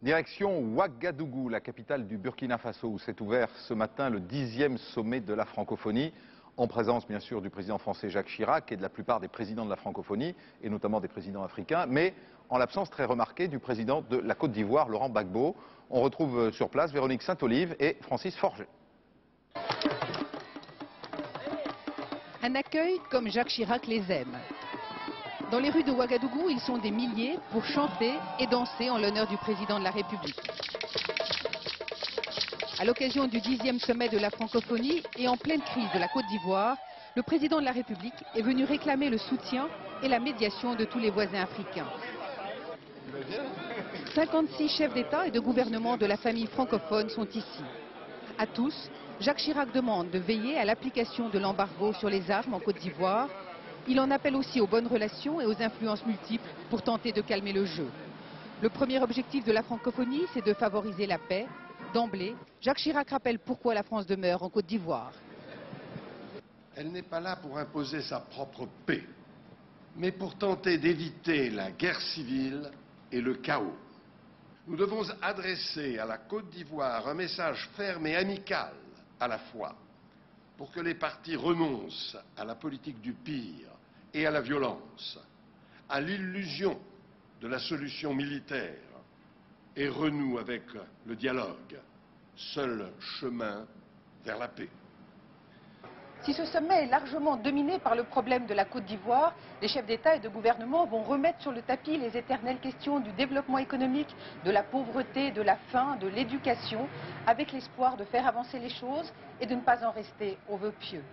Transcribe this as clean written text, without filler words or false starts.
Direction Ouagadougou, la capitale du Burkina Faso, où s'est ouvert ce matin le 10e sommet de la francophonie, en présence bien sûr du président français Jacques Chirac et de la plupart des présidents de la francophonie, et notamment des présidents africains, mais en l'absence très remarquée du président de la Côte d'Ivoire, Laurent Gbagbo. On retrouve sur place Véronique Saint-Olive et Francis Forget. Un accueil comme Jacques Chirac les aime. Dans les rues de Ouagadougou, ils sont des milliers pour chanter et danser en l'honneur du président de la République. À l'occasion du 10e sommet de la francophonie et en pleine crise de la Côte d'Ivoire, le président de la République est venu réclamer le soutien et la médiation de tous les voisins africains. 56 chefs d'État et de gouvernement de la famille francophone sont ici. À tous, Jacques Chirac demande de veiller à l'application de l'embargo sur les armes en Côte d'Ivoire. Il en appelle aussi aux bonnes relations et aux influences multiples pour tenter de calmer le jeu. Le premier objectif de la francophonie, c'est de favoriser la paix. D'emblée, Jacques Chirac rappelle pourquoi la France demeure en Côte d'Ivoire. Elle n'est pas là pour imposer sa propre paix, mais pour tenter d'éviter la guerre civile et le chaos. Nous devons adresser à la Côte d'Ivoire un message ferme et amical à la fois, pour que les partis renoncent à la politique du pire et à la violence, à l'illusion de la solution militaire et renouent avec le dialogue, seul chemin vers la paix. Si ce sommet est largement dominé par le problème de la Côte d'Ivoire, les chefs d'État et de gouvernement vont remettre sur le tapis les éternelles questions du développement économique, de la pauvreté, de la faim, de l'éducation, avec l'espoir de faire avancer les choses et de ne pas en rester aux vœux pieux.